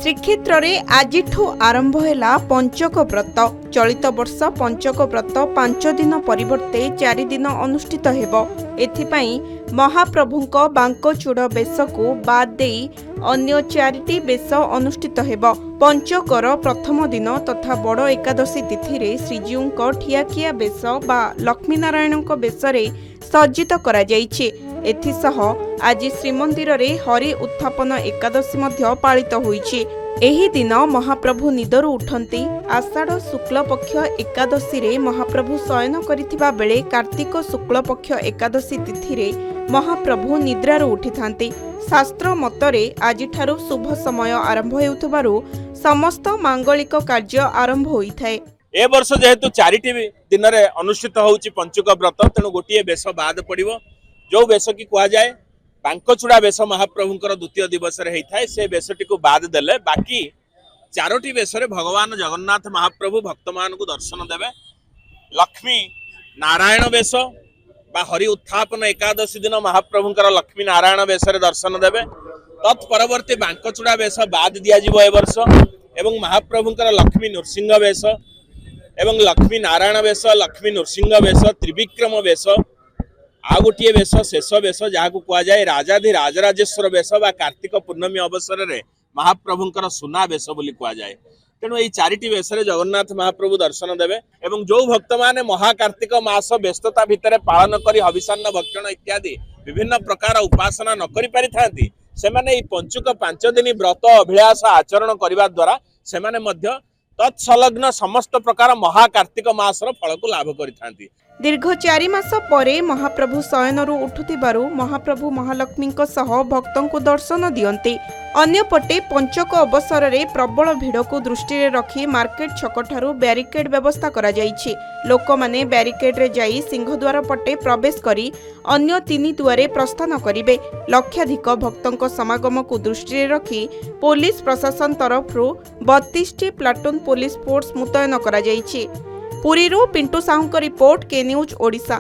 श्रीक्षेत्र में आजिठू आरंभ है पंचक व्रत। चलित वर्ष पंचक व्रत 5 दिन परिवर्ते 4 दिन अनुष्ठित हेबो। एथिपाई महाप्रभुंक बांकचूड़ बेश को बाद देई अन्य 4टी बेश अनुष्ठित हेबो। पंचकर प्रथम दिन तथा बड़ एकादशी तिथि रे श्रीजीउंक ठियाखिया बेश बा लक्ष्मीनारायणक बेशरे सज्जित करा जाइछि। एथिसह आज श्रीमंदिर रे हरि उत्थापन एकादशी मध्य पालित होइछि। एही दिन महाप्रभु निदरु उठंती। आषाढ़ शुक्ल पक्ष एकादशी रे महाप्रभु शयन करिथिबा बेले कार्तिक शुक्ल पक्ष एकादशी तिथि रे महाप्रभु निद्रारु उठिथांती। शास्त्र मतरे आजिठारु शुभ समय आरंभ हेउथबारु समस्त मांगलिक कार्य आरंभ होइथाय। ए वर्ष जेहेतु 4टी दिन रे अनुष्ठित होउछि पंचक व्रत, तेणु गोटिए बेश बाद पड़िबो। जो बेश की कह जाए बांकचूड़ा बेश महाप्रभुंकर द्वितीय दिवस रे होता है, से बेशटी को बाद देले बाकी 4टी बेश भगवान जगन्नाथ महाप्रभु भक्त मान को दर्शन देवे। लक्ष्मी नारायण बेश बा हरि उत्थापन एकादशी दिन महाप्रभुंकर लक्ष्मी नारायण बेश दर्शन देवे। तत्परवर्ती बांकचूड़ा बेश बाद दिया ए वर्ष एवं महाप्रभुंकर लक्ष्मी नृसिंह बेश एवं लक्ष्मी नारायण बेश, लक्ष्मी नृसिंह बेश, त्रिविक्रम बेश, आ गोटे बेश शेष बेश जहाँ को कह जाए राजाधि राजराजेश्वर बेश बा कार्तिक पूर्णमी अवसर में महाप्रभुंकर सुना बेश बोली कह जाए। तेणु यही 4टी बेश जगन्नाथ महाप्रभु दर्शन देवे एवं जो भक्त माने महाकार्तिक मास व्यस्तता भितर पालन करी हविषान्न भक्षण इत्यादि विभिन्न प्रकार उपासना न करि पारि थांती, सेमाने एही पंचुक 5 दिन व्रत अभिलाष आचरण करिबा द्वारा सेमाने मध्य तत्सलग्न समस्त प्रकार महाकार्तिक मासर फल को लाभ करिथांती। दीर्घ 4 मास परे महाप्रभु शयनरू उठुथिबारु महाप्रभु महालक्ष्मींक सह भक्तंकु दर्शन दियंती। अन्यपटे पंचक अवसर रे प्रबल भिड़ को दृष्टि रे रखी मार्केट छकठारु ब्यारिकेड व्यवस्था करा जाइछि। लोक माने ब्यारिकेड रे जाई सिंहद्वार पटे प्रवेश करी अन्य 3 दुआरे प्रस्थान करिवे। लक्षाधिक भक्तंक समागम को दृष्टि रे रखी पुलिस प्रशासन तरफरु 32टी प्लाटून पुलिस फोर्स मुतयन करा जाइछि। पुरीरू पिंटू साहुंक रिपोर्ट, के न्यूज ओडिशा।